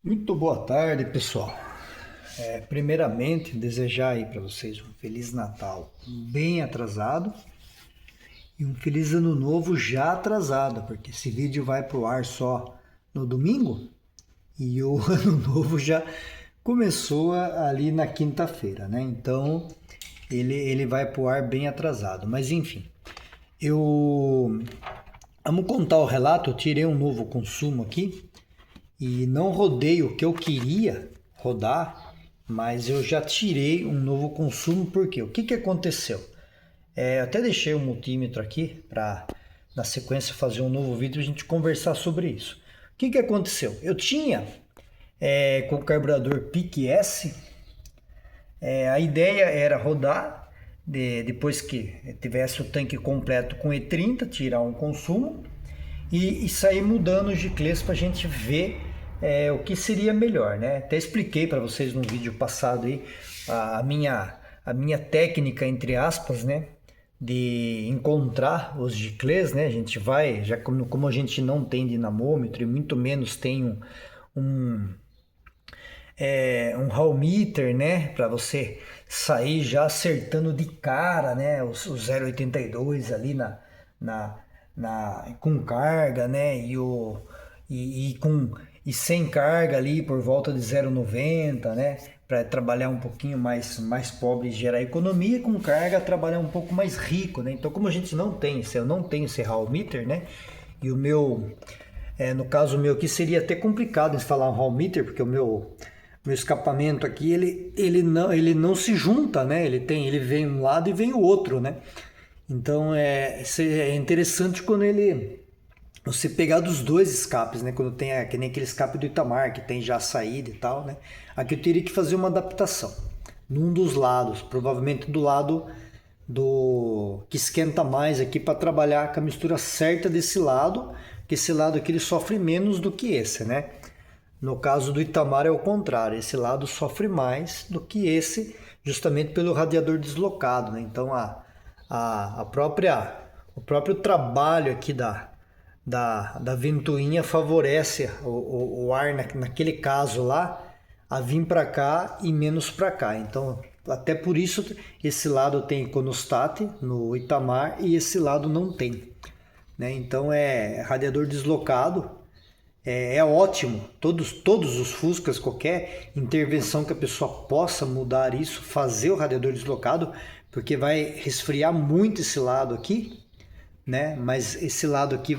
Muito boa tarde, pessoal. Primeiramente, desejar aí para vocês um Feliz Natal bem atrasado e um Feliz Ano Novo já atrasado, porque esse vídeo vai pro ar só no domingo e o Ano Novo já começou ali na quinta-feira, né? Então ele vai pro ar bem atrasado. Mas enfim, eu vamos contar o relato. Eu tirei um novo consumo aqui e não rodei o que eu queria rodar, mas eu já tirei um novo consumo. Porque o que aconteceu? Eu até deixei o multímetro aqui para na sequência fazer um novo vídeo e a gente conversar sobre isso. O que aconteceu? Eu tinha com o carburador PIC S, a ideia era rodar depois que tivesse o tanque completo com E30, tirar um consumo e sair mudando os giclês para a gente ver o que seria melhor, né? Até expliquei para vocês no vídeo passado aí a minha técnica, entre aspas, né? De encontrar os giclês, né? A gente vai, já como a gente não tem dinamômetro e muito menos tem um, um hall meter, né? Para você sair já acertando de cara, né? O 0,82 ali com carga, né? E sem carga ali por volta de 0,90, né? Para trabalhar um pouquinho mais pobre e gerar economia, com carga trabalhar um pouco mais rico, né? Então, como a gente não tem, eu não tenho esse hall meter, né? E o meu, no caso meu aqui, seria até complicado instalar um hall meter, porque o meu escapamento aqui, ele não se junta, né? Ele vem um lado e vem o outro, né? Então é interessante quando você pegar dos dois escapes, né? Quando tem que nem aquele escape do Itamar, que tem já a saída e tal, né? Aqui eu teria que fazer uma adaptação num dos lados, provavelmente do lado do que esquenta mais aqui, para trabalhar com a mistura certa desse lado, que esse lado aqui ele sofre menos do que esse, né? No caso do Itamar é o contrário, esse lado sofre mais do que esse, justamente pelo radiador deslocado, né? Então o próprio trabalho aqui da ventoinha favorece o ar naquele caso lá a vir para cá e menos para cá. Então, até por isso esse lado tem econostat no Itamar e esse lado não tem, né? Então radiador deslocado. É ótimo, todos os Fuscas, qualquer intervenção que a pessoa possa mudar isso, fazer o radiador deslocado, porque vai resfriar muito esse lado aqui, né? Mas esse lado aqui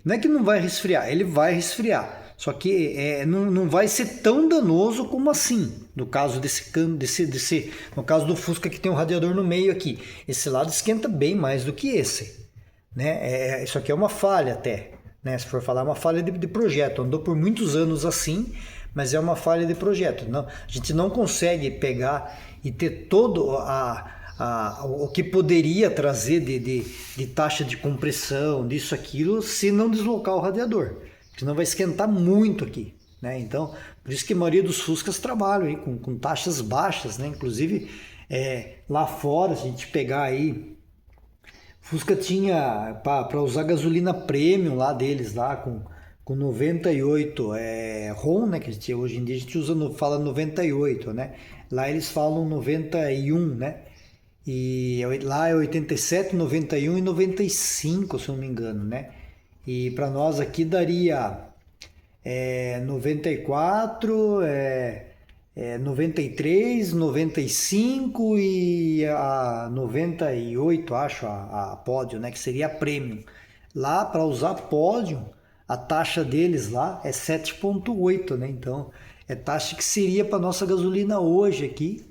não é que não vai resfriar, ele vai resfriar, só que não vai ser tão danoso como assim, no caso no caso do Fusca que tem um radiador no meio aqui, esse lado esquenta bem mais do que esse, né? Isso aqui é uma falha até, né? Se for falar, é uma falha de projeto. Andou por muitos anos assim, mas é uma falha de projeto. Não, a gente não consegue pegar e ter todo o que poderia trazer de taxa de compressão, disso, aquilo, se não deslocar o radiador. Senão vai esquentar muito aqui, né? Então, por isso que a maioria dos Fuscas trabalham aí com taxas baixas, né? Inclusive, lá fora, se a gente pegar aí, Fusca tinha para usar gasolina premium lá deles, lá com 98 RON, né? Que hoje em dia a gente fala 98, né? Lá eles falam 91, né? E lá é 87, 91 e 95, se eu não me engano, né? E para nós aqui daria 94, 93, 95 e a 98, acho, a pódio, né? Que seria a premium. Lá, para usar pódio, a taxa deles lá é 7,8, né? Então, é taxa que seria para nossa gasolina hoje aqui.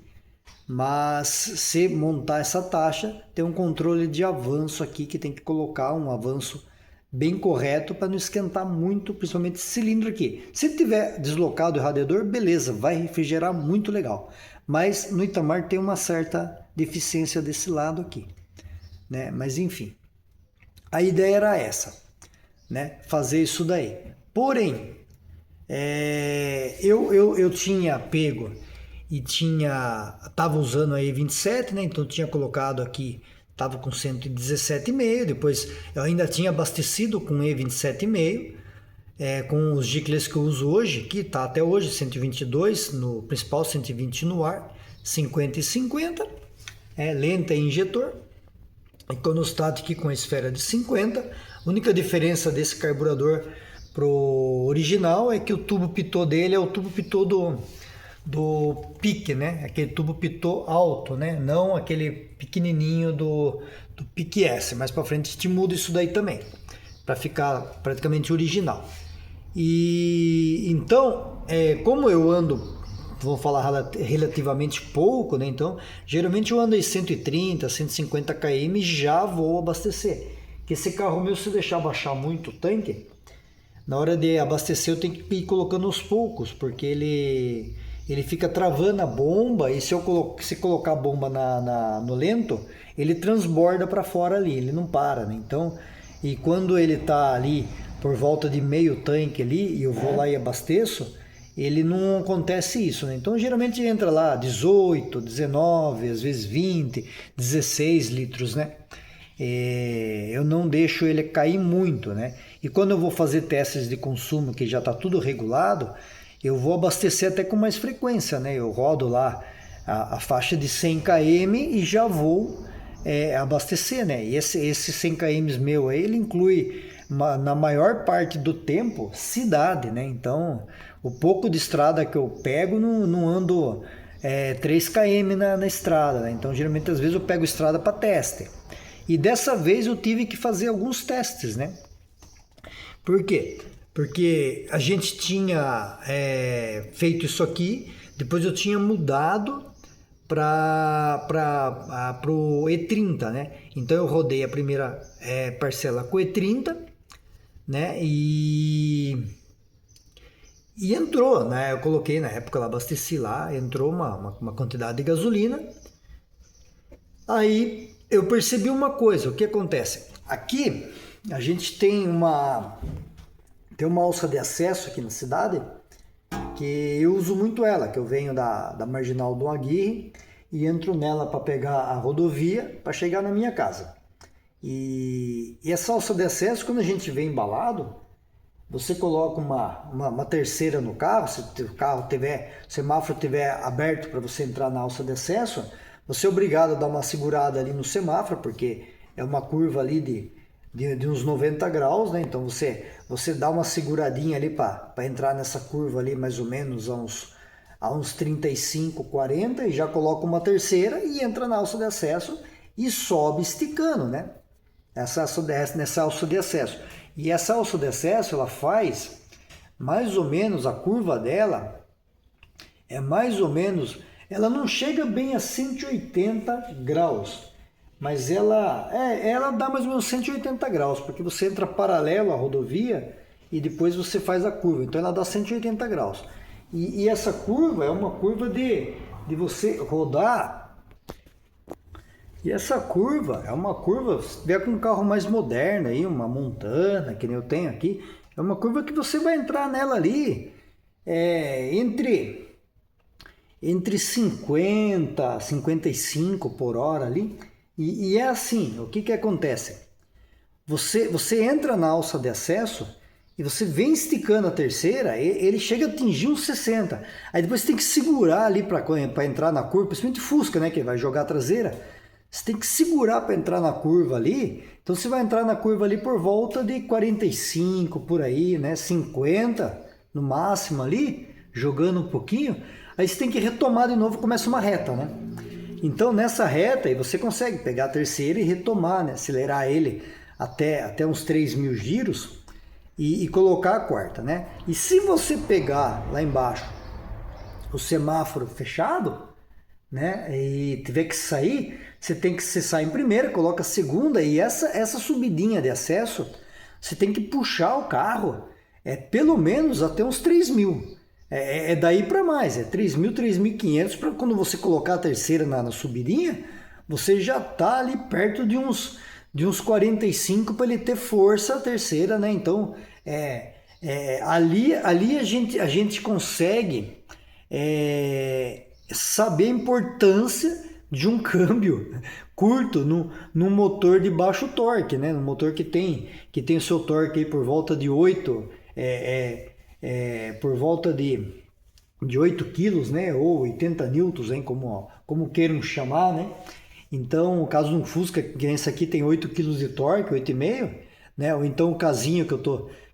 Mas se montar essa taxa, tem um controle de avanço aqui, que tem que colocar um avanço bem correto para não esquentar muito, principalmente esse cilindro aqui. Se tiver deslocado o radiador, beleza, vai refrigerar muito legal. Mas no Itamar tem uma certa deficiência desse lado aqui, né? Mas enfim, a ideia era essa, né? Fazer isso daí. Porém, eu tinha pego e tava usando a E27, né? Então eu tinha colocado aqui, tava com 117,5, depois eu ainda tinha abastecido com E27,5 com os giclês que eu uso hoje, que está até hoje 122 no principal, 120 no ar, 50 e 50, lenta e injetor, econostático aqui com a esfera de 50. A única diferença desse carburador pro original é que o tubo pitot dele é o tubo pitot do pique, né? Aquele tubo pitot alto, né? Não aquele pequenininho do pique S. Mais para frente a gente muda isso daí também, para ficar praticamente original. E então, como eu ando, vou falar relativamente pouco, né? Então, geralmente eu ando em 130, 150 km e já vou abastecer. Porque esse carro meu, se deixar baixar muito o tanque, na hora de abastecer eu tenho que ir colocando aos poucos, porque ele fica travando a bomba, e se colocar a bomba no lento, ele transborda para fora ali, ele não para, né? Então, e quando ele está ali por volta de meio tanque ali, e eu vou lá e abasteço, ele não acontece isso, né? Então geralmente entra lá 18, 19, às vezes 20, 16 litros, né? Eu não deixo ele cair muito, né? E quando eu vou fazer testes de consumo, que já está tudo regulado, eu vou abastecer até com mais frequência, né? Eu rodo lá a faixa de 100 km e já vou abastecer, né? E esse 100 km meu aí, ele inclui, na maior parte do tempo, cidade, né? Então, o pouco de estrada que eu pego, não ando 3 km na estrada, né? Então, geralmente, às vezes eu pego estrada para teste. E dessa vez eu tive que fazer alguns testes, né? Por quê? Porque a gente tinha feito isso aqui, depois eu tinha mudado para o E30, né? Então eu rodei a primeira parcela com o E30, né? E entrou, né? Eu coloquei na época, eu abasteci lá, entrou uma quantidade de gasolina. Aí eu percebi uma coisa, o que acontece? Aqui a gente tem uma alça de acesso aqui na cidade, que eu uso muito ela, que eu venho da Marginal do Aguirre e entro nela para pegar a rodovia para chegar na minha casa. E essa alça de acesso, quando a gente vem embalado, você coloca uma terceira no carro, se o semáforo estiver aberto para você entrar na alça de acesso, você é obrigado a dar uma segurada ali no semáforo, porque é uma curva ali de uns 90 graus, né? Então você dá uma seguradinha ali para entrar nessa curva ali mais ou menos a uns 35, 40, e já coloca uma terceira e entra na alça de acesso e sobe esticando, né? Nessa alça de acesso. E essa alça de acesso, ela faz mais ou menos, a curva dela é mais ou menos, ela não chega bem a 180 graus, mas ela dá mais ou menos 180 graus, porque você entra paralelo à rodovia e depois você faz a curva, então ela dá 180 graus. E essa curva é uma curva de você rodar. E essa curva é uma curva, se tiver com um carro mais moderno aí, uma Montana, que nem eu tenho aqui, é uma curva que você vai entrar nela ali entre 50, 55 por hora ali. E é assim, o que acontece? Você entra na alça de acesso e você vem esticando a terceira, ele chega a atingir uns 60. Aí depois você tem que segurar ali para entrar na curva, principalmente Fusca, né, que vai jogar a traseira. Você tem que segurar para entrar na curva ali. Então você vai entrar na curva ali por volta de 45 por aí, né, 50 no máximo ali, jogando um pouquinho. Aí você tem que retomar de novo, começa uma reta, né? Então nessa reta aí você consegue pegar a terceira e retomar, né? Acelerar ele até uns 3.000 giros e colocar a quarta, né? E se você pegar lá embaixo o semáforo fechado, né? E tiver que sair, você tem que cessar em primeira, coloca a segunda, e essa subidinha de acesso, você tem que puxar o carro pelo menos até uns 3.000. Daí para mais, 3.000, 3.500, para quando você colocar a terceira na subidinha, você já tá ali perto de uns 45 para ele ter força a terceira, né? Então, ali a gente consegue saber a importância de um câmbio curto num motor de baixo torque, né? Um motor que tem o seu torque aí por volta de 8 por volta de 8 quilos, né? Ou 80 newtons, hein? Como queiram chamar, né? Então, o caso de um Fusca, que esse aqui tem 8 kg de torque, 8,5, né? Ou então o casinho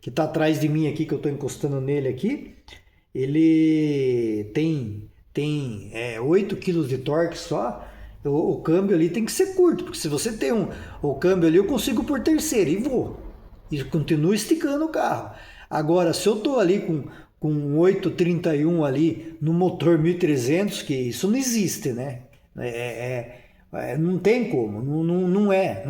que está atrás de mim aqui, que eu estou encostando nele aqui, ele tem 8 kg de torque só. O câmbio ali tem que ser curto, porque se você tem o câmbio ali, eu consigo por terceiro e vou. E continuo esticando o carro. Agora, se eu estou ali com 831 ali no motor 1300, que isso não existe, né? Não tem como, não é.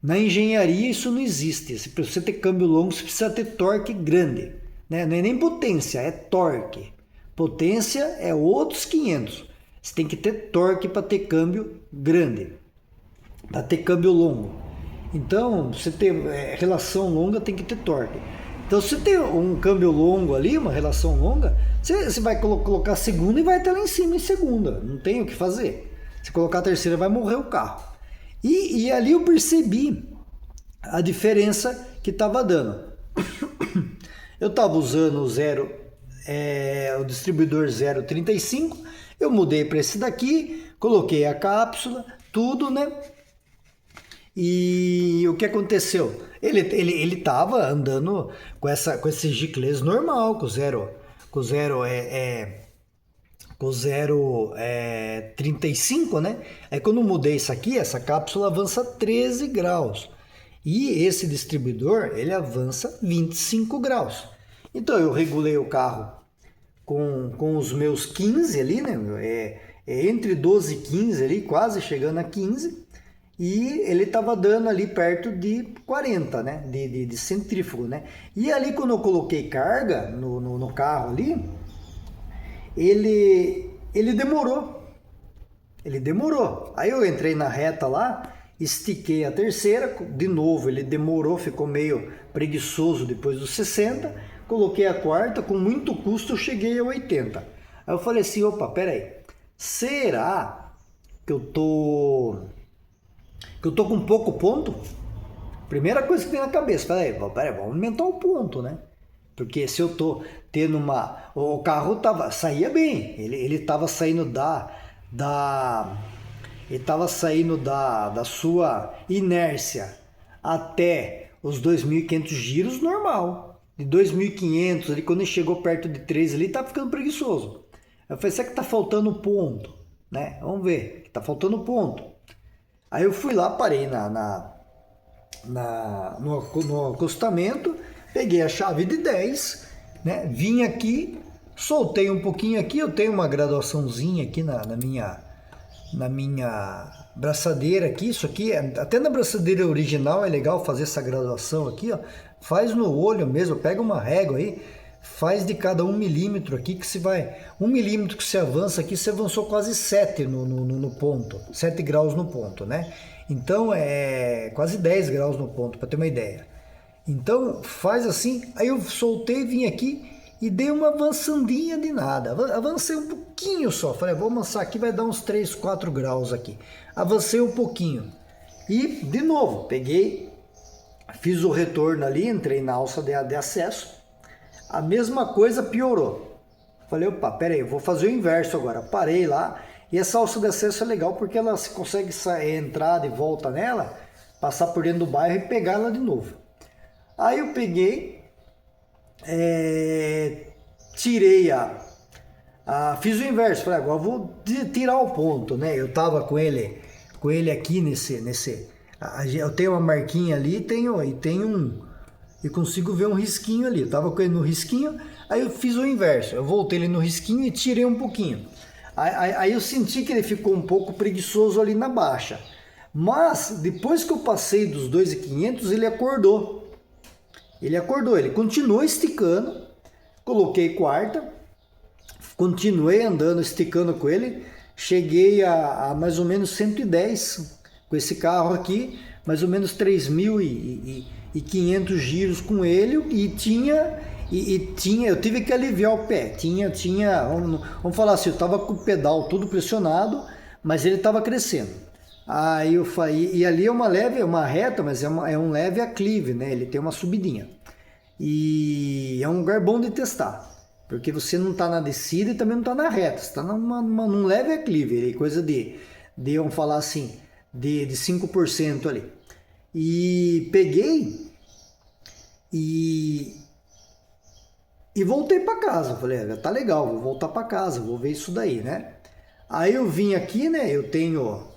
Na engenharia isso não existe. Para você ter câmbio longo, você precisa ter torque grande. Né? Não é nem potência, é torque. Potência é outros 500. Você tem que ter torque para ter câmbio grande, para ter câmbio longo. Então, você ter relação longa, tem que ter torque. Então, se você tem um câmbio longo ali, uma relação longa, você vai colocar segunda e vai até lá em cima em segunda. Não tem o que fazer. Se colocar a terceira, vai morrer o carro. E ali eu percebi a diferença que estava dando. Eu estava usando o distribuidor 0,35, eu mudei para esse daqui, coloquei a cápsula, tudo, né? E o que aconteceu? Ele estava andando com esse giclês normal, com 0,35, né? Aí quando eu mudei isso aqui, essa cápsula avança 13 graus. E esse distribuidor, ele avança 25 graus. Então eu regulei o carro com os meus 15 ali, né? Entre 12 e 15 ali, quase chegando a 15. E ele estava dando ali perto de 40, né? De centrífugo, né? E ali quando eu coloquei carga no carro ali, ele demorou. Ele demorou. Aí eu entrei na reta lá, estiquei a terceira, de novo ele demorou, ficou meio preguiçoso depois dos 60, coloquei a quarta, com muito custo eu cheguei a 80. Aí eu falei assim, opa, peraí, será que eu tô com pouco ponto? Primeira coisa que vem na cabeça, peraí, vamos aumentar o ponto, né? Porque se eu tô tendo o carro saía bem, ele tava saindo da sua inércia até os 2.500 giros normal. De 2.500, ali quando ele chegou perto de 3 ali, tá ficando preguiçoso. Eu falei, será que tá faltando ponto? Né? Vamos ver, que tá faltando ponto. Aí eu fui lá, parei no acostamento, peguei a chave de 10, né? Vim aqui, soltei um pouquinho aqui, eu tenho uma graduaçãozinha aqui na minha braçadeira aqui, isso aqui, até na braçadeira original é legal fazer essa graduação aqui, ó. Faz no olho mesmo, pega uma régua aí, faz de cada 1 milímetro aqui, que se vai, 1 milímetro que você avança aqui, você avançou quase 7 no ponto, 7 graus no ponto, né? Então é quase 10 graus no ponto, para ter uma ideia. Então faz assim, aí eu soltei, vim aqui e dei uma avançandinha de nada, avancei um pouquinho só, falei, vou avançar aqui, vai dar uns 3, 4 graus aqui, avancei um pouquinho e de novo, peguei, fiz o retorno ali, entrei na alça de acesso, a mesma coisa piorou. Falei, opa, peraí, vou fazer o inverso agora. Parei lá, e essa alça de acesso é legal porque ela consegue entrar de volta nela, passar por dentro do bairro e pegar ela de novo. Aí eu peguei, tirei fiz o inverso, falei, agora vou tirar o ponto, né? Eu tava com ele aqui eu tenho uma marquinha ali e consigo ver um risquinho ali. Eu tava com ele no risquinho, aí eu fiz o inverso. Eu voltei ele no risquinho e tirei um pouquinho. Aí eu senti que ele ficou um pouco preguiçoso ali na baixa. Mas depois que eu passei dos 2.500, ele acordou. Ele continuou esticando. Coloquei quarta, continuei andando, esticando com ele. Cheguei a mais ou menos 110 com esse carro aqui, mais ou menos 3.500 giros com ele e tinha, eu tive que aliviar o pé, vamos falar assim, eu estava com o pedal tudo pressionado, mas ele estava crescendo. Aí eu falei, e ali é uma reta, mas é um leve aclive, né? Ele tem uma subidinha. e é um lugar bom de testar, porque você não está na descida e também não está na reta, você está num leve aclive, coisa vamos falar assim, de 5% ali. E peguei e voltei para casa. Falei, tá legal, vou voltar para casa, vou ver isso daí, né? Aí eu vim aqui, né? Eu tenho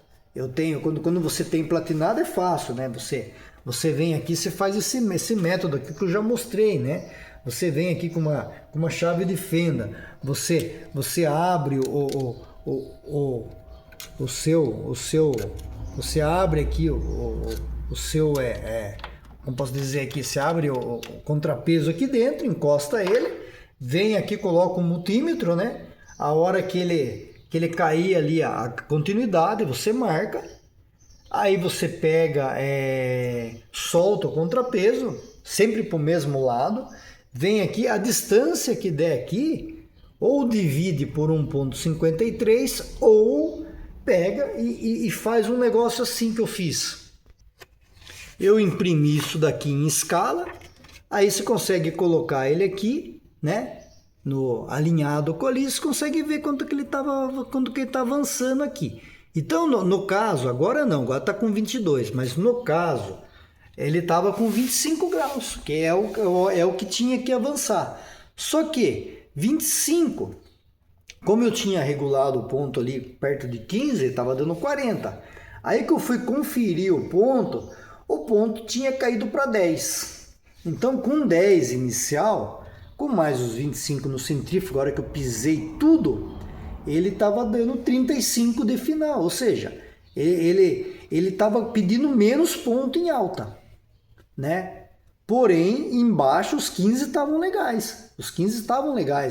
quando você tem platinado é fácil, né? Você vem aqui, você faz esse método aqui que eu já mostrei, né? Você vem aqui com uma chave de fenda, você abre o seu, você abre aqui o seu, como posso dizer aqui, você abre o contrapeso aqui dentro, encosta ele, vem aqui, coloca o multímetro, né? A hora que ele cair ali a continuidade, você marca, aí você pega, solta o contrapeso, sempre para o mesmo lado, vem aqui, a distância que der aqui, ou divide por 1,53 ou pega e faz um negócio assim que eu fiz. Eu imprimi isso daqui em escala, aí você consegue colocar ele aqui, né? Alinhado com ali, você consegue ver quanto que ele está avançando aqui. Então, no caso, agora não, agora está com 22, mas no caso, ele estava com 25 graus, que é o que tinha que avançar. Só que 25, como eu tinha regulado o ponto ali perto de 15, estava dando 40. Aí que eu fui conferir o ponto tinha caído para 10. Então, com 10 inicial, com mais os 25 no centrífugo, agora que eu pisei tudo, ele estava dando 35 de final, ou seja, ele estava pedindo menos ponto em alta, né? Porém, embaixo os 15 estavam legais,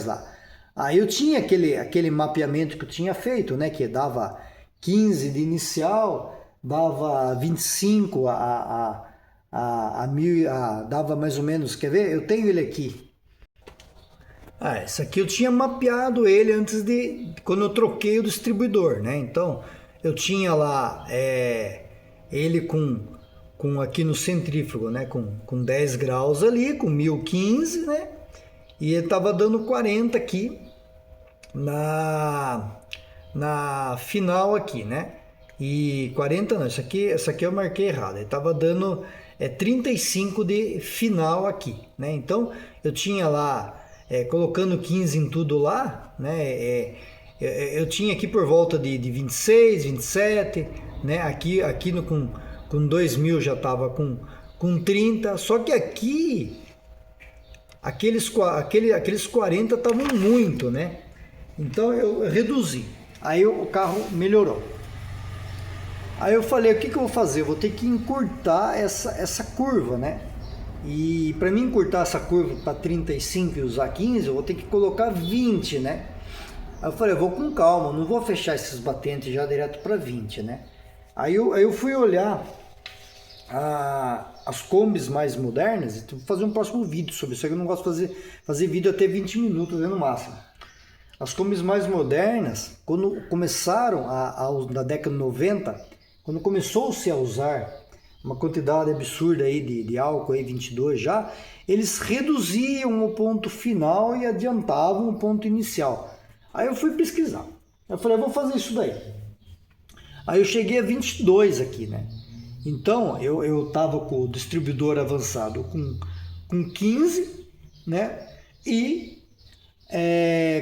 lá. Aí eu tinha aquele mapeamento que eu tinha feito, né? Que dava 15 de inicial, dava 25 dava mais ou menos, quer ver? Eu tenho ele aqui. Esse aqui eu tinha mapeado ele antes quando eu troquei o distribuidor, né? Então, eu tinha lá ele com aqui no centrífugo, né? Com 10 graus ali, com 1015, né? E ele tava dando 40 aqui na final aqui, né? E 40 não, isso aqui eu marquei errado. Ele tava dando 35 de final aqui, né? Então, eu tinha lá colocando 15 em tudo lá, né? Eu tinha aqui por volta de 26, 27, né? Aqui com 2000 já estava com 30, só que aqui aqueles 40 estavam muito, né? Então eu reduzi, aí o carro melhorou. Aí eu falei, o que eu vou fazer? Eu vou ter que encurtar essa curva, né? E para mim encurtar essa curva para 35 e usar 15, eu vou ter que colocar 20, né? Aí eu falei, eu vou com calma, não vou fechar esses batentes já direto para 20, né? Aí eu fui olhar as combis mais modernas, e vou fazer um próximo vídeo sobre isso, eu não gosto de fazer vídeo até 20 minutos, no máximo. As combis mais modernas, quando começaram, na década de 90, quando começou-se a usar uma quantidade absurda aí de álcool, aí 22 já, eles reduziam o ponto final e adiantavam o ponto inicial. Aí eu fui pesquisar. Eu falei, eu vou fazer isso daí. Aí eu cheguei a 22 aqui, né? Então, eu tava com o distribuidor avançado com 15, né? E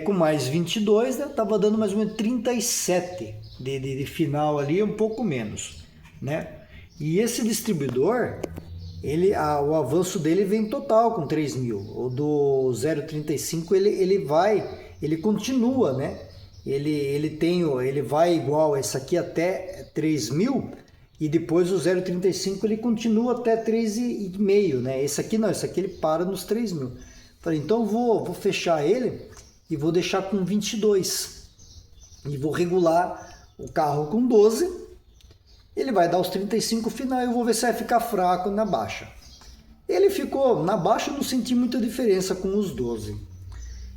com mais 22, né? Tava dando mais ou menos 37 de final ali, um pouco menos, né? E esse distribuidor, o avanço dele vem total com 3.000. O do 0,35 ele continua, né? Ele vai igual esse aqui até 3.000 e depois o 0,35 ele continua até 3,5, né? Esse aqui não, esse aqui ele para nos 3.000. Falei, então vou fechar ele e vou deixar com 22 e vou regular o carro com 12. Ele vai dar os 35 final e eu vou ver se vai ficar fraco na baixa. Ele ficou, na baixa eu não senti muita diferença com os 12.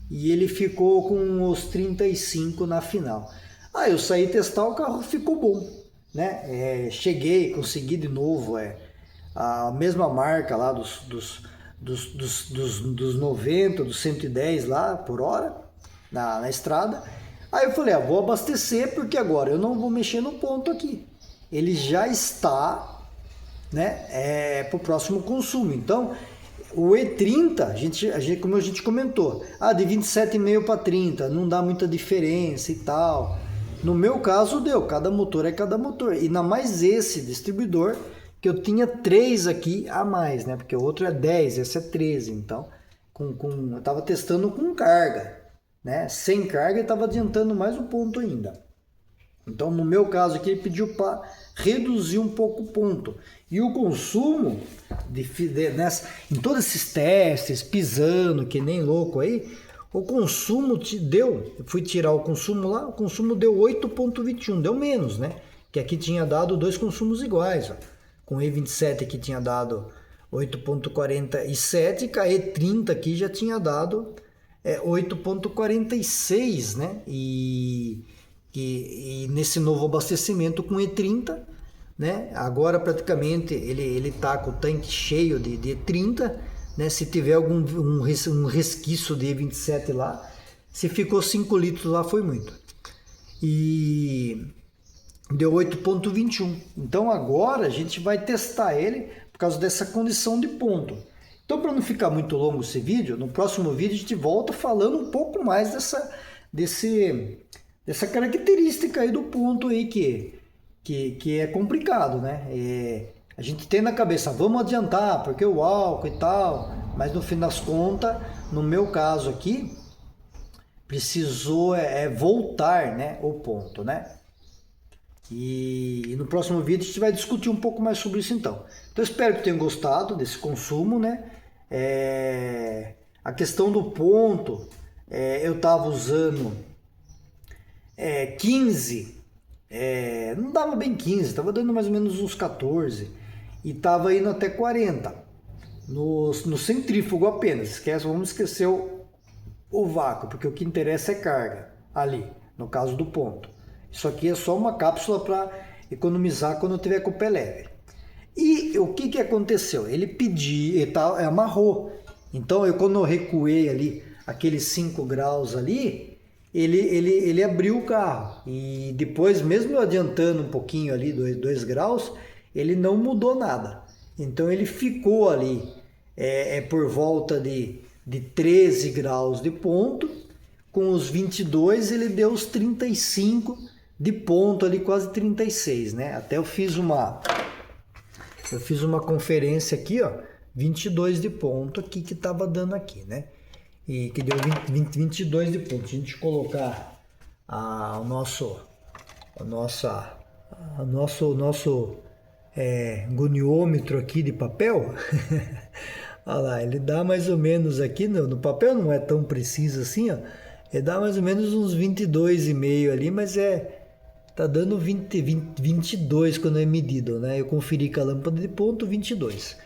E ele ficou com os 35 na final. Aí eu saí testar, o carro ficou bom, né? Cheguei, consegui de novo a mesma marca lá dos 90, dos 110 lá por hora na estrada. Aí eu falei, vou abastecer porque agora eu não vou mexer no ponto aqui. Ele já está, né, para o próximo consumo. Então, o E30, como a gente comentou, de 27,5 para 30, não dá muita diferença e tal. No meu caso deu, cada motor é cada motor. E ainda mais esse distribuidor, que eu tinha 3 aqui a mais, né? Porque o outro é 10, esse é 13. Então, eu estava testando com carga, né? Sem carga, eu estava adiantando mais um ponto ainda. Então, no meu caso aqui, ele pediu para reduzir um pouco o ponto. E o consumo, em todos esses testes, pisando, que nem louco aí, o consumo eu fui tirar o consumo lá, o consumo deu 8,21, deu menos, né? Que aqui tinha dado 2 consumos iguais, ó. Com o E27 aqui tinha dado 8,47, e com a E30 aqui já tinha dado 8,46, né? E nesse novo abastecimento com E30, né? Agora praticamente ele tá com o tanque cheio de E30, né? Se tiver algum um resquício de E27 lá, se ficou 5 litros lá foi muito. E deu 8,21. Então agora a gente vai testar ele por causa dessa condição de ponto. Então, para não ficar muito longo esse vídeo, no próximo vídeo a gente volta falando um pouco mais dessa característica aí do ponto aí que é complicado, né? A gente tem na cabeça, vamos adiantar, porque o álcool e tal, mas no fim das contas, no meu caso aqui, precisou voltar, né, o ponto, né? E no próximo vídeo a gente vai discutir um pouco mais sobre isso então. Então espero que tenham gostado desse consumo, né? A questão do ponto, eu estava usando 15, não dava bem 15, estava dando mais ou menos uns 14 e estava indo até 40 no centrífugo apenas. Vamos esquecer o vácuo, porque o que interessa é carga ali, no caso do ponto. Isso aqui é só uma cápsula para economizar quando eu tiver com o pé leve. E o que aconteceu? Ele amarrou. Então, quando eu recuei ali, aqueles 5 graus ali, ele abriu o carro. E depois, mesmo eu adiantando um pouquinho ali, 2 graus, ele não mudou nada. Então, ele ficou ali por volta de 13 graus de ponto. Com os 22, ele deu os 35 de ponto ali, quase 36, né? Até eu fiz uma conferência aqui, ó, 22 de ponto aqui que tava dando aqui, né? E que deu 22 de ponto. Se a gente colocar o nosso goniômetro aqui de papel, olha lá, ele dá mais ou menos aqui, no papel não é tão preciso assim, ó, ele dá mais ou menos uns 22,5 ali, mas tá dando 22 quando é medido, né? Eu conferi com a lâmpada de ponto, 22.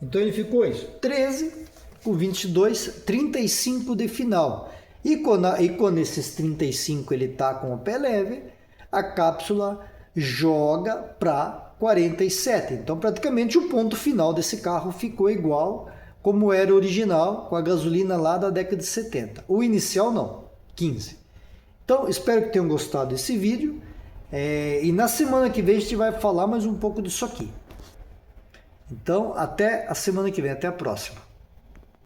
Então ele ficou isso, 13 com 22, 35 de final. E quando esses 35 ele tá com o pé leve, a cápsula joga para 47. Então praticamente o ponto final desse carro ficou igual como era original com a gasolina lá da década de 70. O inicial não, 15. Então espero que tenham gostado desse vídeo. E na semana que vem a gente vai falar mais um pouco disso aqui. Então, até a semana que vem, até a próxima.